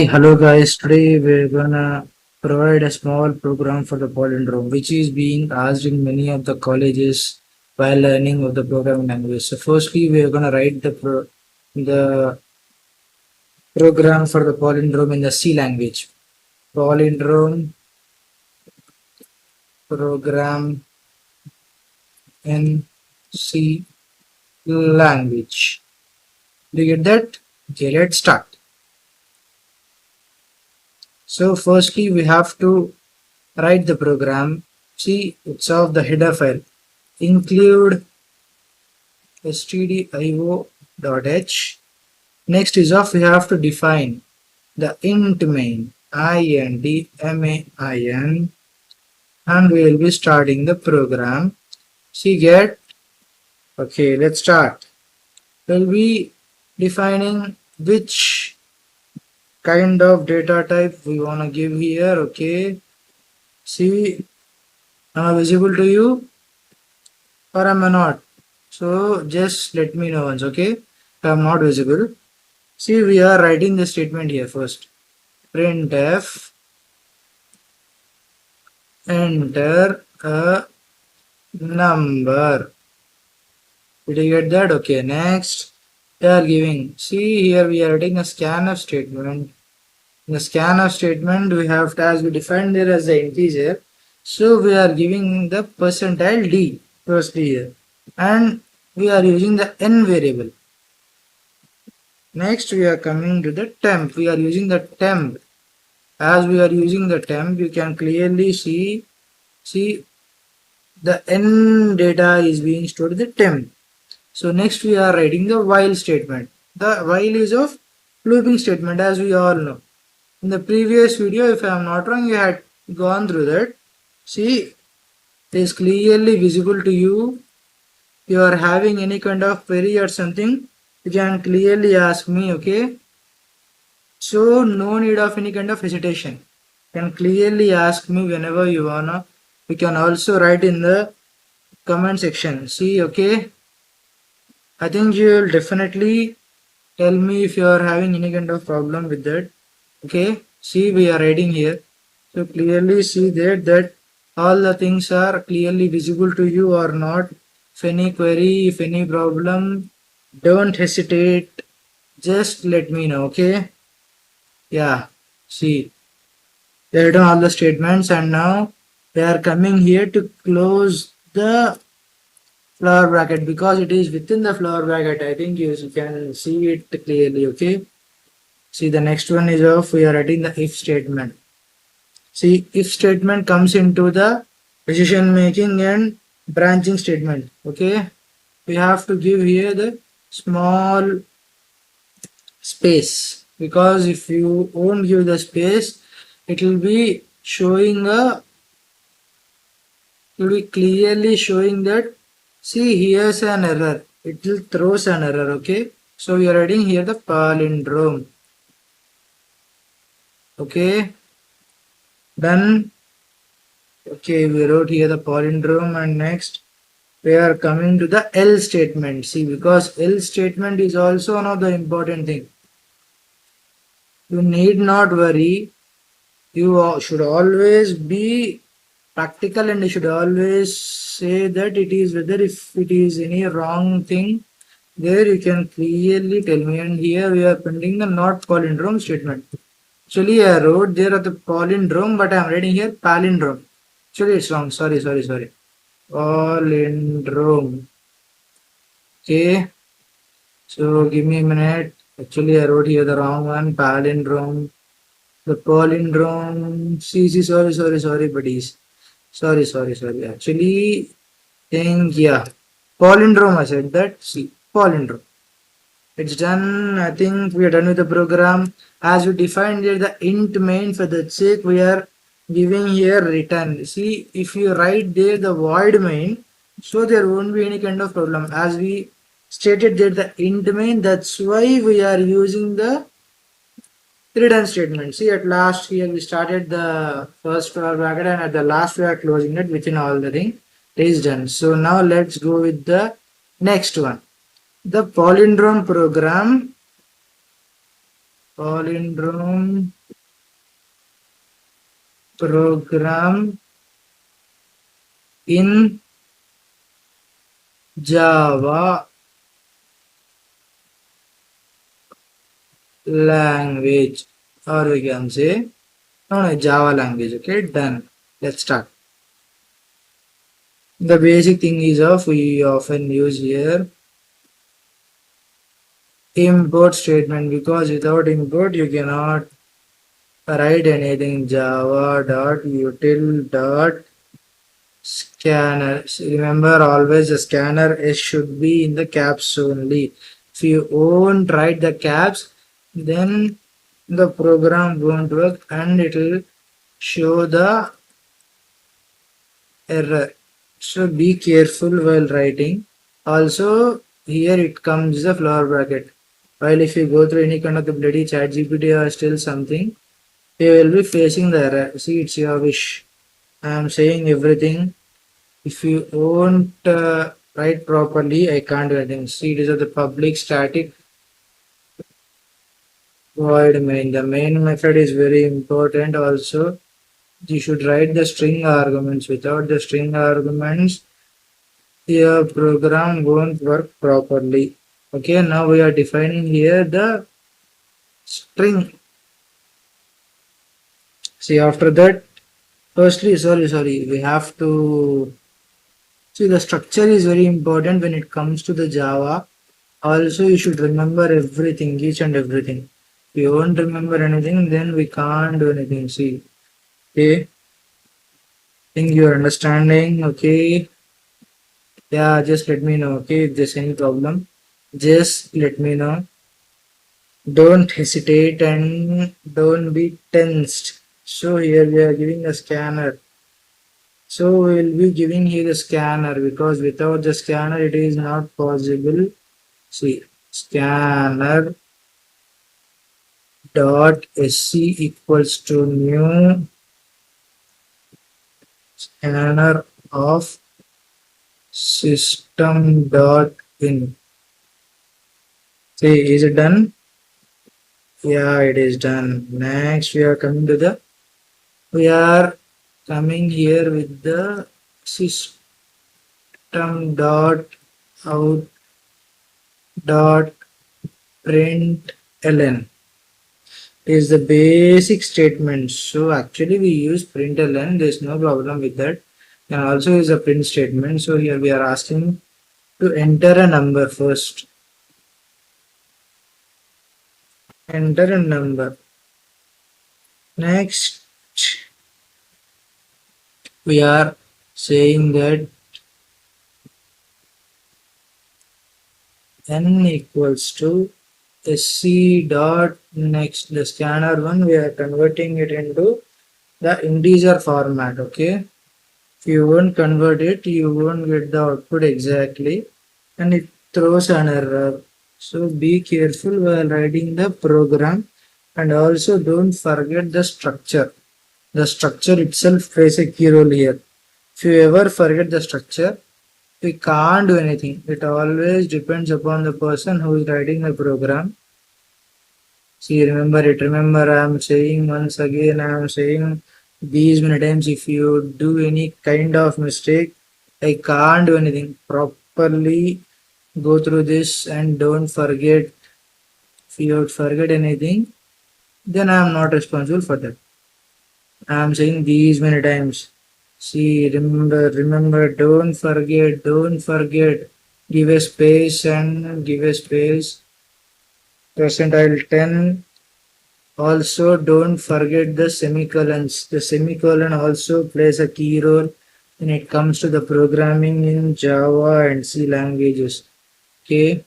Hello guys. Today we're gonna provide a small program for the Polindrome, which is being asked in many of the colleges while learning of the programming language. So, firstly, we're gonna write the program for the Polindrome in the C language. Polindrome program in C language. Do you get that? Okay, let's start. So, firstly, we have to write the program. See, it's of the header file. Include stdio.h. Next is of we have to define the int main int main, and we will be starting the program. See, get okay. Let's start. We'll be defining which kind of data type we want to give here. Okay. See, am I visible to you or am I not? So just let me know once. Okay, if I'm not visible. See, we are writing the statement here first. Printf, enter a number. Did you get that? Okay, next we are giving. See, here we are writing a scanf statement. In the scanf statement, we have to, as we defined there as the integer. So we are giving the percentile d firstly here, and we are using the n variable. Next, we are coming to the temp. We are using the temp. As we are using the temp, you can clearly see the n data is being stored in the temp. So next we are writing the while statement. The while is of looping statement, as we all know. In the previous video, if I am not wrong, you had gone through that. See, it is clearly visible to you. If you are having any kind of query or something, you can clearly ask me, okay? So no need of any kind of hesitation. You can clearly ask me whenever you wanna. You can also write in the comment section. See, okay? I think you will definitely tell me if you are having any kind of problem with that. Okay, see, we are writing here. So clearly see that all the things are clearly visible to you or not. If any query, if any problem, don't hesitate. Just let me know. Okay. Yeah. See, they written all the statements, and now they are coming here to close the flower bracket because it is within the flower bracket. I think you can see it clearly. Okay. See, the next one is of we are writing the if statement. See, if statement comes into the decision making and branching statement. Okay. We have to give here the small space, because if you won't give the space, it will be showing a it will be clearly showing that. See, here's an error. It will throws an error. Okay. So we are writing here the palindrome. Okay. Done. Okay, we wrote here the palindrome, and next we are coming to the L statement. See, because L statement is also one of the important thing. You need not worry. You should always be practical, and you should always say that it is whether if it is any wrong thing, there you can clearly tell me. And here we are printing the not palindrome statement. Actually, I wrote there at the palindrome, but I am writing here palindrome. Actually, it's wrong. Sorry. Polindrome. Okay. So give me a minute. Actually, I wrote here the wrong one. Palindrome. The palindrome. See. Sorry, buddies. Sorry. Actually, think, yeah. Palindrome, I said that. See, palindrome. It's done. I think we are done with the program. As we defined here the int main, for that sake, we are giving here return. See, if you write there the void main, so there won't be any kind of problem. As we stated there the int main, that's why we are using the return statement. See, at last here we started the first bracket, and at the last we are closing it within all the thing. It is done. So now let's go with the next one. The palindrome program. Polindrome program in Java language, or we can say no, Java language. Okay, done. Let's start. The basic thing is of we often use here import statement, because without import you cannot write anything. Java dot util dot scanner. Remember, always the scanner S should be in the caps only. If you won't write the caps, then the program won't work and it will show the error. So be careful while writing. Also, here it comes the flower bracket. While if you go through any kind of the bloody chat GPT or still something, you will be facing the error. See, it's your wish. I am saying everything. If you won't write properly, I can't do anything. See, it is the public static void main. The main method is very important. Also, you should write the string arguments. Without the string arguments, your program won't work properly. Okay, now we are defining here the string. See, after that, firstly, sorry, we have to see the structure is very important when it comes to the Java. Also, you should remember everything, each and everything. If you won't remember anything, then we can't do anything. See, okay, think you're understanding. Okay, yeah, just let me know. Okay, if there's any problem, just let me know. Don't hesitate and don't be tensed. So here we are giving a scanner. So we will be giving here the scanner, because without the scanner it is not possible. See, scanner dot sc equals to new scanner of system dot in. See, is it done? Yeah, it is done. Next we are coming to the, we are coming here with the system dot out dot print ln is the basic statement. So actually we use println, there's no problem with that. And also is a print statement. So here we are asking to enter a number first. Enter a number. Next we are saying that n equals to sc dot next, the scanner one we are converting it into the integer format. Okay, if you won't convert it, you won't get the output exactly and it throws an error. So be careful while writing the program, and also don't forget the structure. The structure itself plays a key role here. If you ever forget the structure, we can't do anything. It always depends upon the person who is writing the program. See, remember it. Remember, I am saying once again, I am saying these many times, if you do any kind of mistake, I can't do anything. Properly go through this and don't forget. If you forget anything, then I am not responsible for that. I am saying these many times. See, remember, don't forget. Give a space and give a space. Percentile 10. Also, don't forget the semicolons. The semicolon also plays a key role when it comes to the programming in Java and C languages. Okay,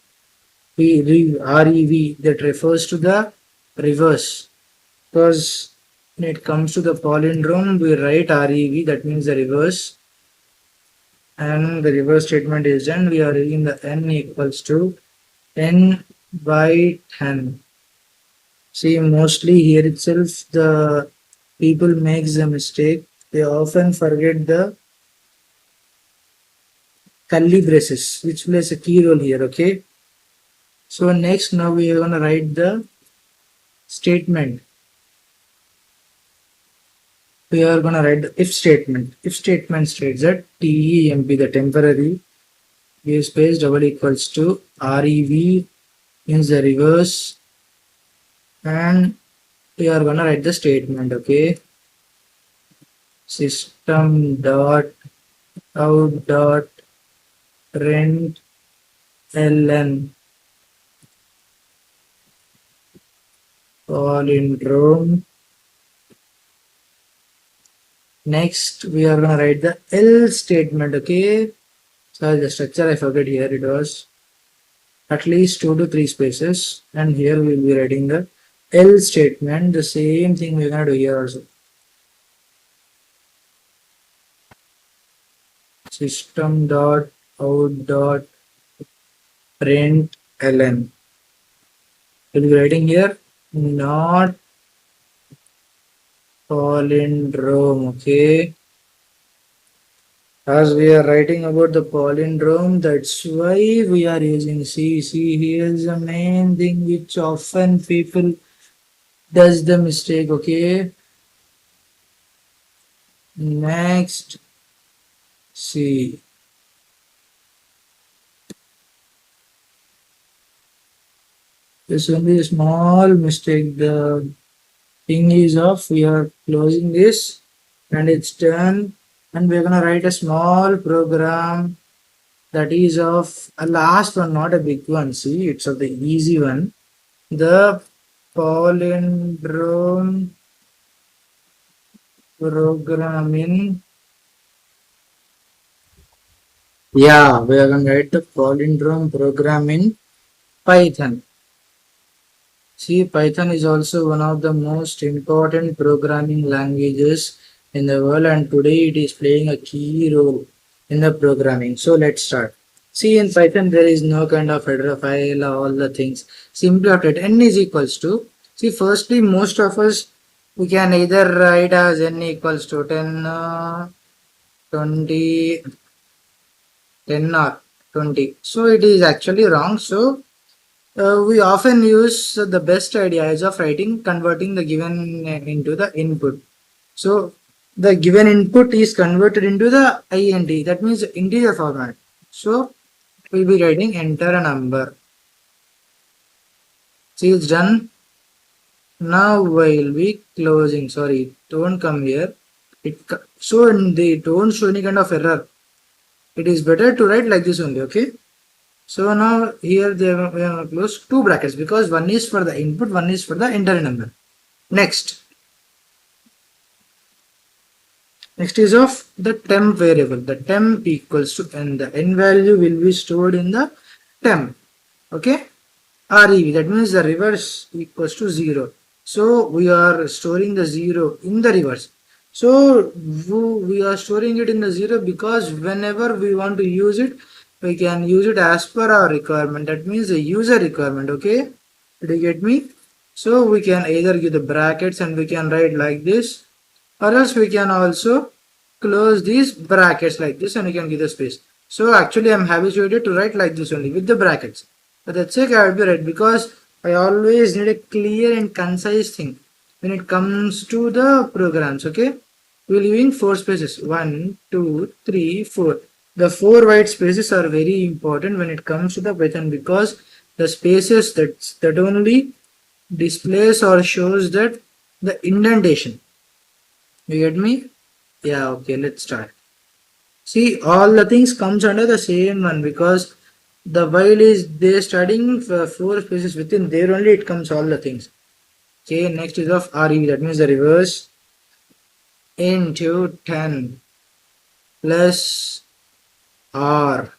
REV, that refers to the reverse, because when it comes to the palindrome, we write REV, that means the reverse, and the reverse statement is done. We are using the n equals to n by 10. See, mostly here itself, the people makes the mistake. They often forget the curly braces, which plays a key role here. Okay. So next, now we are gonna write the statement, we are gonna write the if statement. If statement states that temp, the temporary, give space double equals to rev means the reverse, and we are gonna write the statement. Okay, system dot out dot println Polindrome. Next, we are gonna write the else statement. Okay, so the structure I forget here. It was at least 2 to 3 spaces, and here we will be writing the else statement. The same thing we're gonna do here also. System dot out dot println. We'll be writing here not Polindrome. Okay. As we are writing about the polindrome, that's why we are using C. See, here is the main thing which often people does the mistake. Okay. Next, C. This only a small mistake. The thing is off. We are closing this and it's done. And we're gonna write a small program that is of a last one, not a big one. See, it's of the easy one. The polindrome programming. Yeah, we are going to write the polindrome program in Python. See, Python is also one of the most important programming languages in the world, and today it is playing a key role in the programming. So let's start. See, in Python there is no kind of header file, all the things. Simply after n is equals to. See, firstly, most of us we can either write as n equals to 10, 20, 10 or 20. So it is actually wrong. So we often use the best ideas of converting the given into the input. So the given input is converted into the int, that means integer format. So we'll be writing enter a number. See, it's done. Now we'll be closing. Sorry, don't come here. So they don't show any kind of error. It is better to write like this only. Okay. So now here we are going to close 2 brackets because one is for the input, one is for the enter number. Next is of the temp variable. The temp equals to n. The n value will be stored in the temp. Okay. Rev, that means the reverse equals to 0. So we are storing the 0 in the reverse. So we are storing it in the 0 because whenever we want to use it, we can use it as per our requirement. That means the user requirement. Okay, did you get me? So we can either give the brackets and we can write like this, or else we can also close these brackets like this and we can give the space. So actually I'm habituated to write like this only with the brackets. But that's okay, I will be right because I always need a clear and concise thing when it comes to the programs. Okay, we're leaving 4 spaces. 1, 2, 3, 4. The 4 white spaces are very important when it comes to the Python because the spaces that only displays or shows that the indentation. You get me? Yeah, okay, let's start. See, all the things comes under the same one because the while is they studying for 4 spaces within there only it comes all the things. Okay, next is of REV, that means the reverse into 10 plus R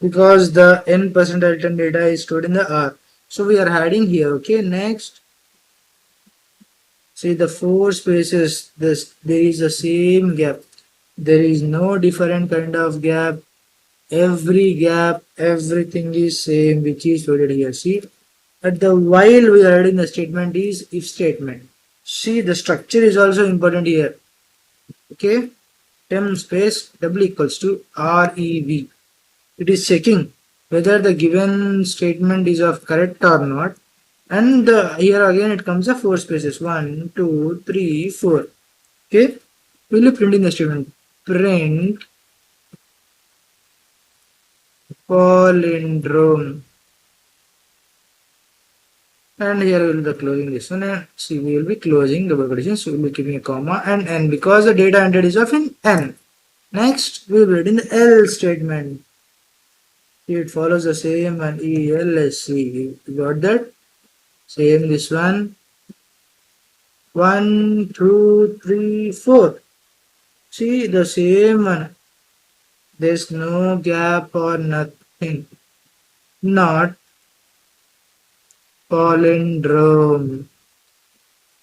because the n percentile 10 data is stored in the R. So we are adding here. Okay, next. See the 4 spaces, there is the same gap. There is no different kind of gap. Every gap, everything is same which is loaded here. See, at the while we are adding the statement is if statement. See, the structure is also important here. Okay, temp space double equals to REV. It is checking whether the given statement is of correct or not. And here again it comes a 4 spaces. 1, 2, 3, 4. Okay. Will you print in the statement? Print Polindrome. And here we will be closing this one, and see, we will be closing double quotations, so we will be keeping a comma and n, because the data entered is of in n. Next we will read in the L statement. It follows the same and ELSC. You got that? Same this one. 1, 2, 3, 4. See the same one. There's no gap or nothing. Not palindrome.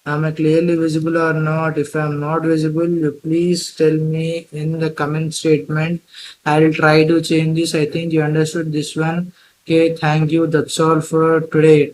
Am I clearly visible or not? If I am not visible, you please tell me in the comment statement. I will try to change this. I think you understood this one. Okay, thank you. That's all for today.